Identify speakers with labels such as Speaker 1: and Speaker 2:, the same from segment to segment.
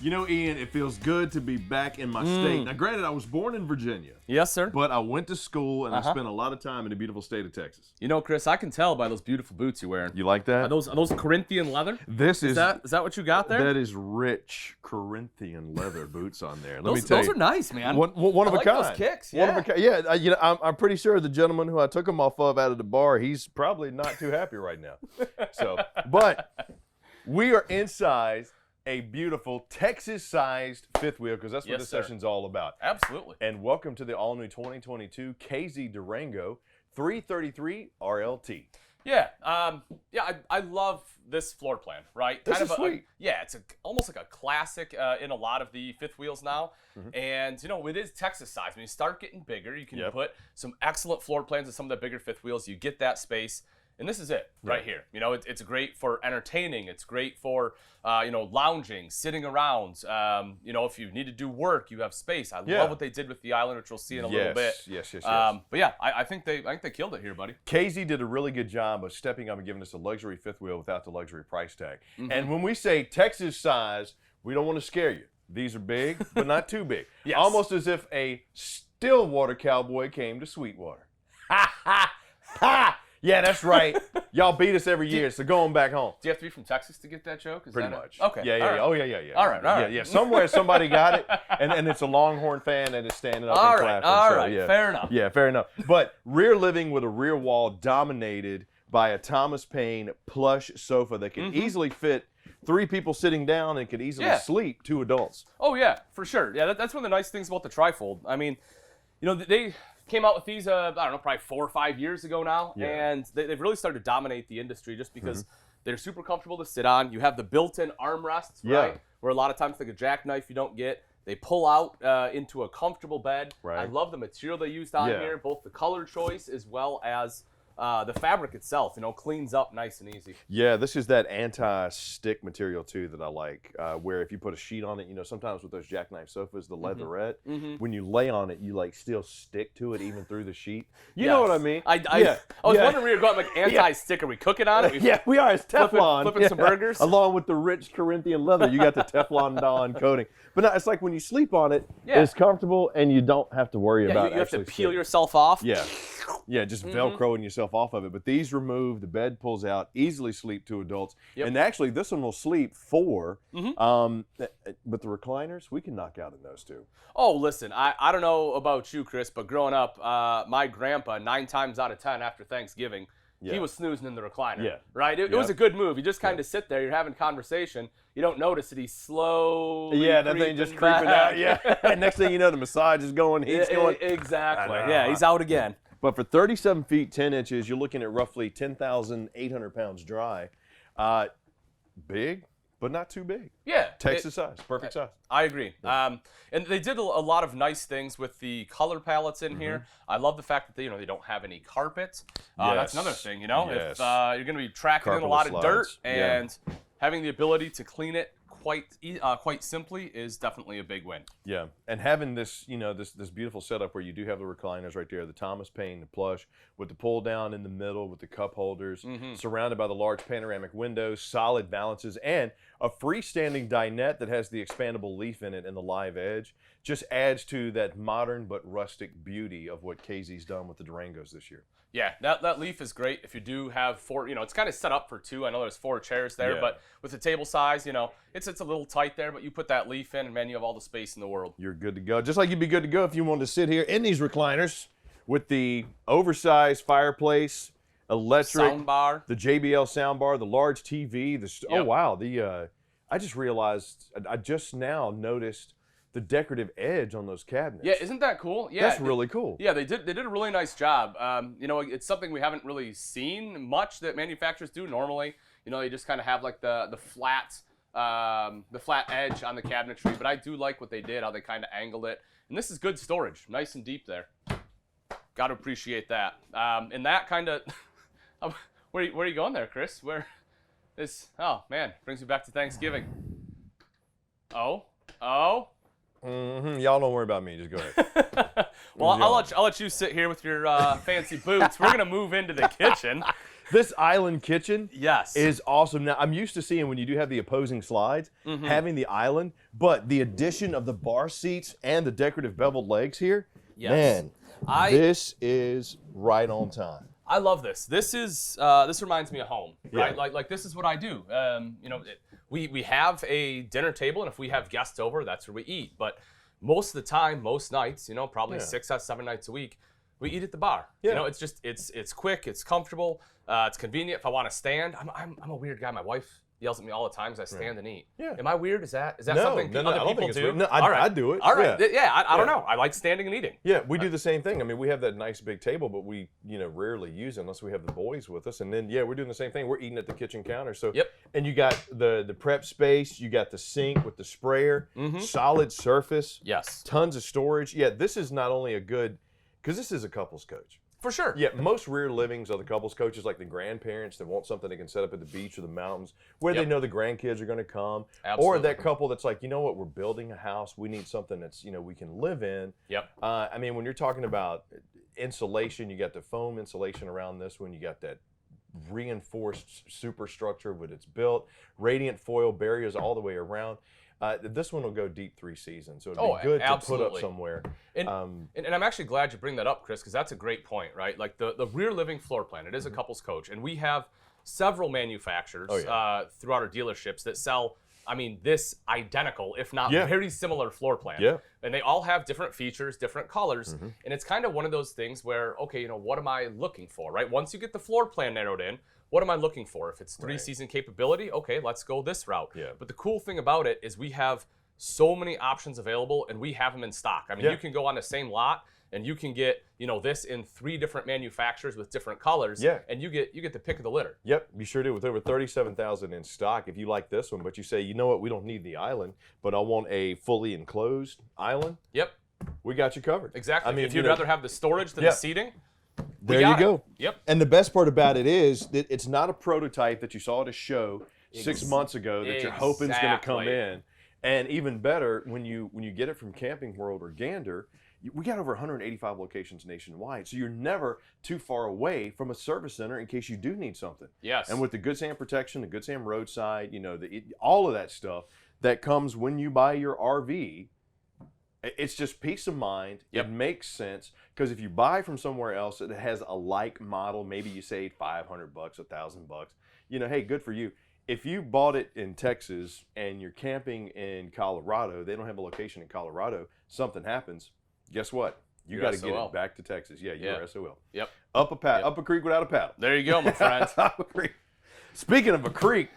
Speaker 1: You know, Ian, it feels good to be back in my state. Now, granted, I was born in Virginia.
Speaker 2: Yes, sir.
Speaker 1: But I went to school and I spent a lot of time in the beautiful state of Texas.
Speaker 2: You know, Chris, I can tell by those beautiful boots you're wearing.
Speaker 1: You like that?
Speaker 2: Are those Corinthian leather?
Speaker 1: Is
Speaker 2: that what you got there?
Speaker 1: That is rich Corinthian leather boots on there. Let me tell
Speaker 2: those
Speaker 1: you.
Speaker 2: are nice, man.
Speaker 1: One of a kind.
Speaker 2: Those kicks.
Speaker 1: One of a kind. Yeah, you know, I'm pretty sure the gentleman who I took them off of out of the bar, he's probably not too happy right now. But we are inside a beautiful Texas-sized fifth wheel, because that's what this session's all about.
Speaker 2: Absolutely.
Speaker 1: And welcome to the all-new 2022 KZ Durango 333RLT.
Speaker 2: Yeah, I love this floor plan, right?
Speaker 1: This is sweet.
Speaker 2: It's almost like a classic in a lot of the fifth wheels now. And, you know, it is Texas size. When you start getting bigger, you can put some excellent floor plans in some of the bigger fifth wheels. You get that space. And this is it right here. You know, it's great for entertaining. It's great for, you know, lounging, sitting around. You know, if you need to do work, you have space. I love what they did with the island, which we'll see in a little bit.
Speaker 1: Yes.
Speaker 2: But yeah, I think they killed it here, buddy.
Speaker 1: KZ did a really good job of stepping up and giving us a luxury fifth wheel without the luxury price tag. And when we say Texas size, we don't want to scare you. These are big, but not too big. Almost as if a Stillwater cowboy came to Sweetwater. Ha, ha, ha! Yeah, that's right. Y'all beat us every year, so going back home.
Speaker 2: Do you have to be from Texas to get that joke?
Speaker 1: Pretty much.
Speaker 2: Okay.
Speaker 1: Yeah.
Speaker 2: Right.
Speaker 1: Oh, yeah.
Speaker 2: All right.
Speaker 1: Yeah. Somewhere somebody got it, and it's a Longhorn fan that is standing up and clapping.
Speaker 2: All right. Fair enough.
Speaker 1: Yeah, fair enough. But rear living with a rear wall dominated by a Thomas Paine plush sofa that can easily fit 3 people sitting down and could easily sleep 2 adults.
Speaker 2: Oh, yeah, for sure. Yeah, that's one of the nice things about the trifold. I mean, you know, they came out with these, I don't know, probably 4 or 5 years ago now, and they've really started to dominate the industry just because they're super comfortable to sit on. You have the built-in armrests, right, where a lot of times, like a jackknife, you don't get. They pull out into a comfortable bed.
Speaker 1: Right.
Speaker 2: I love the material they used on here, both the color choice as well as the fabric itself, you know, cleans up nice and easy.
Speaker 1: Yeah, this is that anti-stick material too that I like, where if you put a sheet on it, you know, sometimes with those jackknife sofas, the leatherette, when you lay on it, you like still stick to it even through the sheet. You know what I mean?
Speaker 2: I was wondering where you're going, like anti-stick. Are we cooking on it?
Speaker 1: Yeah, we are. It's Teflon.
Speaker 2: Flipping some burgers.
Speaker 1: Along with the rich Corinthian leather, you got the Teflon Dawn coating. But no, it's like when you sleep on it, it's comfortable and you don't have to worry about it.
Speaker 2: You have to peel yourself off.
Speaker 1: Yeah, just Velcroing yourself off of it. But these remove, the bed pulls out, easily sleep 2 adults. And actually, this one will sleep 4. But the recliners, we can knock out in those 2.
Speaker 2: Oh, listen, I don't know about you, Chris, but growing up, my grandpa, 9 times out of 10 after Thanksgiving, he was snoozing in the recliner. Right? It was a good move. You just kind of sit there, you're having conversation, you don't notice that he's slowly
Speaker 1: that thing just creeping out. And next thing you know, the massage is going, he's going.
Speaker 2: Exactly. Yeah, he's out again.
Speaker 1: But for 37 feet, 10 inches, you're looking at roughly 10,800 pounds dry. Big, but not too big.
Speaker 2: Yeah.
Speaker 1: Texas size, perfect size.
Speaker 2: I agree. And they did a lot of nice things with the color palettes in here. I love the fact that they don't have any carpet. That's another thing, you know. If you're going to be tracking in a lot of dirt and having the ability to clean it quite simply is definitely a big win.
Speaker 1: Yeah, and having this, this beautiful setup where you do have the recliners right there, the Thomas Paine, the plush, with the pull down in the middle, with the cup holders, surrounded by the large panoramic windows, solid balances, and a freestanding dinette that has the expandable leaf in it and the live edge, just adds to that modern but rustic beauty of what KZ's done with the Durangos this year.
Speaker 2: Yeah, that leaf is great. If you do have 4, it's kind of set up for 2. I know there's 4 chairs there, but with the table size, it's a little tight there, but you put that leaf in and man, you have all the space in the world.
Speaker 1: You're good to go. Just like you'd be good to go if you wanted to sit here in these recliners with the oversized fireplace, electric,
Speaker 2: soundbar,
Speaker 1: the JBL soundbar, the large TV, oh wow, I just realized, I just now noticed the decorative edge on those cabinets.
Speaker 2: Yeah, isn't that cool? Yeah,
Speaker 1: that's really cool.
Speaker 2: Yeah, they did a really nice job. It's something we haven't really seen much that manufacturers do normally. They just kind of have like the flat edge on the cabinetry, but I do like what they did, how they kind of angled it. And this is good storage, nice and deep there. Got to appreciate that. And that kind of, where are you going there, Chris? Oh man, brings me back to Thanksgiving. Oh.
Speaker 1: Y'all don't worry about me. Just go ahead.
Speaker 2: Well, I'll let you sit here with your fancy boots. We're gonna move into the kitchen.
Speaker 1: This island kitchen
Speaker 2: Yes.
Speaker 1: is awesome. Now, I'm used to seeing when you do have the opposing slides, having the island, but the addition of the bar seats and the decorative beveled legs here, man, this is right on time.
Speaker 2: I love this. This reminds me of home, right? Like this is what I do. We have a dinner table, and if we have guests over, that's where we eat. But most of the time, most nights, probably 6 or 7 nights a week, we eat at the bar. It's just it's quick, it's comfortable, it's convenient. If I want to stand, I'm a weird guy. My wife yells at me all the time as I stand and eat. Yeah. Am I weird? Is that something other people do?
Speaker 1: No, I do it.
Speaker 2: All right. I don't know. I like standing and eating.
Speaker 1: Yeah, we do the same thing. I mean, we have that nice big table, but we rarely use it unless we have the boys with us. And then we're doing the same thing. We're eating at the kitchen counter. So and you got the prep space, you got the sink with the sprayer, solid surface.
Speaker 2: Yes.
Speaker 1: Tons of storage. Yeah, this is not only a good, because this is a couples coach.
Speaker 2: For sure.
Speaker 1: Yeah, most rear livings are the couples coaches, like the grandparents that want something they can set up at the beach or the mountains where they know the grandkids are going to come.
Speaker 2: Absolutely.
Speaker 1: Or that couple that's like, you know what, we're building a house. We need something that's, we can live in.
Speaker 2: Yep.
Speaker 1: I mean, when you're talking about insulation, you got the foam insulation around this one. You got that reinforced superstructure with its built, radiant foil barriers all the way around. This one will go deep 3 seasons, so it'd be good to put up somewhere.
Speaker 2: And I'm actually glad you bring that up, Chris, because that's a great point, right? Like the rear living floor plan, it is a couples coach, and we have several manufacturers throughout our dealerships that sell, this identical, if not very similar floor plan.
Speaker 1: Yeah.
Speaker 2: And they all have different features, different colors, and it's kind of one of those things where, okay, what am I looking for, right? Once you get the floor plan narrowed in, what am I looking for? If it's 3-season capability, okay, let's go this route.
Speaker 1: Yeah.
Speaker 2: But the cool thing about it is we have so many options available, and we have them in stock. You can go on the same lot, and you can get this in 3 different manufacturers with different colors.
Speaker 1: Yeah.
Speaker 2: And you get the pick of the litter.
Speaker 1: Yep, you sure do. With over 37,000 in stock, if you like this one, but you say, you know what, we don't need the island, but I want a fully enclosed island.
Speaker 2: Yep.
Speaker 1: We got you covered.
Speaker 2: Exactly. If you'd rather have the storage than the seating.
Speaker 1: There you go.
Speaker 2: Yep.
Speaker 1: And the best part about it is that it's not a prototype that you saw at a show 6 months ago that you're hoping is going to come in. And even better, when you get it from Camping World or Gander, we got over 185 locations nationwide, so you're never too far away from a service center in case you do need something.
Speaker 2: Yes.
Speaker 1: And with the Good Sam protection, the Good Sam roadside, all of that stuff that comes when you buy your RV. It's just peace of mind. It makes sense, because if you buy from somewhere else that has a like model, maybe you save $500, $1,000. Hey, good for you. If you bought it in Texas and you're camping in Colorado, they don't have a location in Colorado. Something happens. Guess what? You got to get it back to Texas. Yeah, you're SOL.
Speaker 2: Yep.
Speaker 1: Up a creek without a paddle.
Speaker 2: There you go, my friend.
Speaker 1: Up a creek. Speaking of a creek.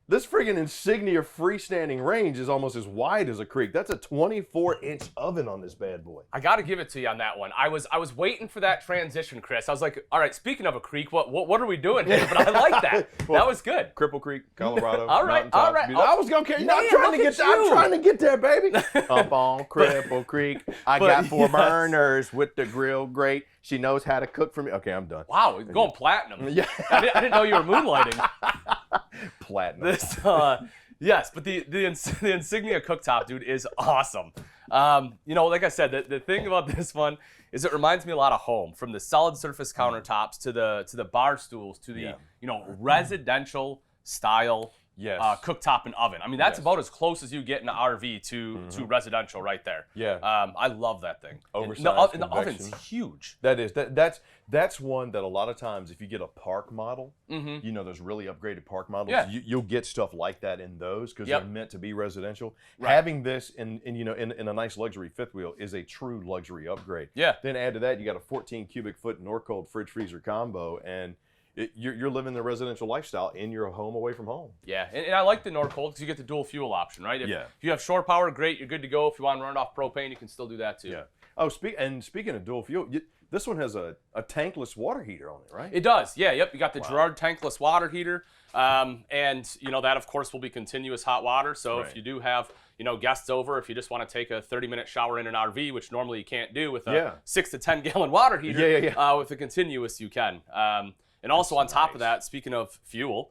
Speaker 1: This friggin' Insignia freestanding range is almost as wide as a creek. That's a 24-inch oven on this bad boy.
Speaker 2: I got to give it to you on that one. I was waiting for that transition, Chris. I was like, all right, speaking of a creek, what are we doing here? But I like that. That was good.
Speaker 1: Cripple Creek, Colorado.
Speaker 2: All right.
Speaker 1: I was going to carry. I'm trying to get there, baby. Up on Cripple Creek. I got 4 burners with the grill grate. She knows how to cook for me. Okay, I'm done.
Speaker 2: Wow, you're going platinum. Yeah. I didn't know you were moonlighting.
Speaker 1: Platinum.
Speaker 2: Yes, but the Insignia cooktop, dude, is awesome. Like I said, the thing about this one is it reminds me a lot of home, from the solid surface countertops to the bar stools to the residential style cooktop and oven. That's about as close as you get in an RV to residential right there.
Speaker 1: Yeah.
Speaker 2: I love that thing.
Speaker 1: Oversized
Speaker 2: and the oven's huge.
Speaker 1: That's one that a lot of times, if you get a park model, those really upgraded park models, you'll get stuff like that in those, because they're meant to be residential. Right. Having this in a nice luxury fifth wheel is a true luxury upgrade.
Speaker 2: Yeah.
Speaker 1: Then add to that, you got a 14 cubic foot Norcold fridge freezer combo, and you're living the residential lifestyle in your home away from home.
Speaker 2: Yeah, and I like the Norcold because you get the dual fuel option, right? If you have shore power, great, you're good to go. If you want to run it off propane, you can still do that too.
Speaker 1: Yeah. Oh, speaking of dual fuel, this one has a tankless water heater on it, right?
Speaker 2: It does, yeah, yep. You got the Girard tankless water heater, and that of course will be continuous hot water. So if you do have guests over, if you just want to take a 30-minute shower in an RV, which normally you can't do with a 6 to 10 gallon water heater, with the continuous you can. And also on top of that, speaking of fuel,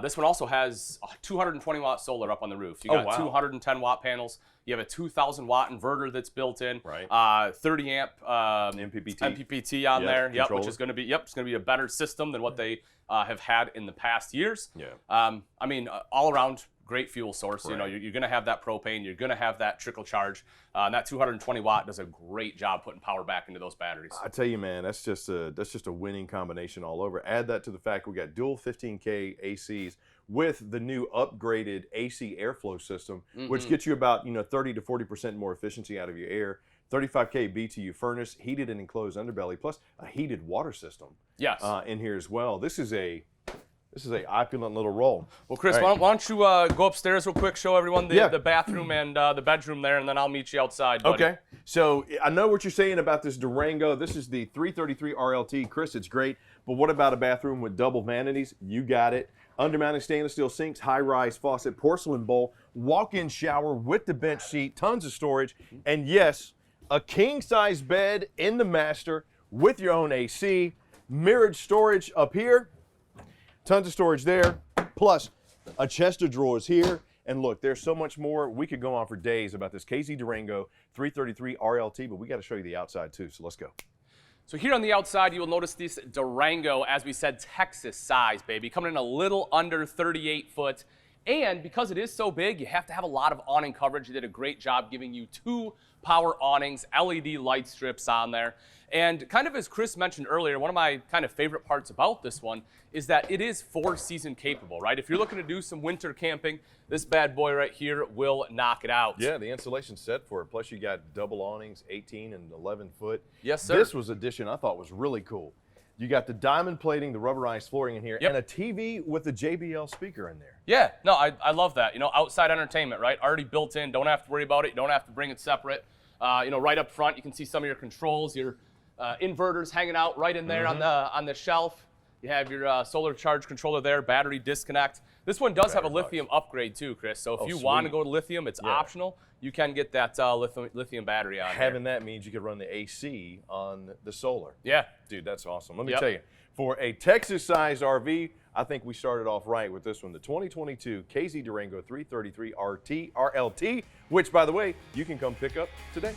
Speaker 2: this one also has 220 watt solar up on the roof. You got 210 watt panels. You have a 2,000 watt inverter that's built in.
Speaker 1: Right.
Speaker 2: 30 amp MPPT on there. Yep, which is going to be it's going to be a better system than what they have had in the past years.
Speaker 1: Yeah.
Speaker 2: I mean, all around great fuel source.
Speaker 1: Right.
Speaker 2: You know, you're going to have that propane. You're going to have that trickle charge. And that 220 watt does a great job putting power back into those batteries.
Speaker 1: I tell you, man, that's just a winning combination all over. Add that to the fact we got dual 15K ACs with the new upgraded AC airflow system, which gets you about 30 to 40% more efficiency out of your air. 35K BTU furnace, heated and enclosed underbelly, plus a heated water system.
Speaker 2: Yes.
Speaker 1: In here as well. This is a opulent little roll.
Speaker 2: Well, Chris,
Speaker 1: right.
Speaker 2: why don't you go upstairs real quick, show everyone the bathroom and the bedroom there, and then I'll meet you outside, buddy.
Speaker 1: Okay. So I know what you're saying about this Durango. This is the 333RLT. Chris, it's great. But what about a bathroom with double vanities? You got it. Undermounted stainless steel sinks, high-rise faucet, porcelain bowl, walk-in shower with the bench seat, tons of storage, and yes, a king-size bed in the master with your own AC, mirrored storage up here. Tons of storage there, plus a chest of drawers here. And look, there's so much more. We could go on for days about this KZ Durango 333RLT, but we got to show you the outside too, so let's go.
Speaker 2: So here on the outside, you will notice this Durango, as we said, Texas size, baby, coming in a little under 38 foot. And because it is so big, you have to have a lot of awning coverage. They did a great job giving you 2 power awnings, LED light strips on there. And kind of as Chris mentioned earlier, one of my kind of favorite parts about this one is that it is 4-season capable, right? If you're looking to do some winter camping, this bad boy right here will knock it out.
Speaker 1: Yeah, the insulation's set for it. Plus you got double awnings, 18 and 11 foot.
Speaker 2: Yes, sir.
Speaker 1: This was addition I thought was really cool. You got the diamond plating, the rubberized flooring in here, and a TV with a JBL speaker in there.
Speaker 2: Yeah, no, I love that. You know, outside entertainment, right? Already built in. Don't have to worry about it. You don't have to bring it separate. Right up front, you can see some of your controls, your inverters hanging out right in there on the shelf. You have your solar charge controller there, battery disconnect. This one does have a lithium upgrade too, Chris. So if you want to go to lithium, it's optional. You can get that lithium battery on
Speaker 1: Having that means you could run the AC on the solar.
Speaker 2: Yeah.
Speaker 1: Dude, that's awesome. Let me tell you, for a Texas-sized RV, I think we started off right with this one, the 2022 KZ Durango 333RLT, which, by the way, you can come pick up today.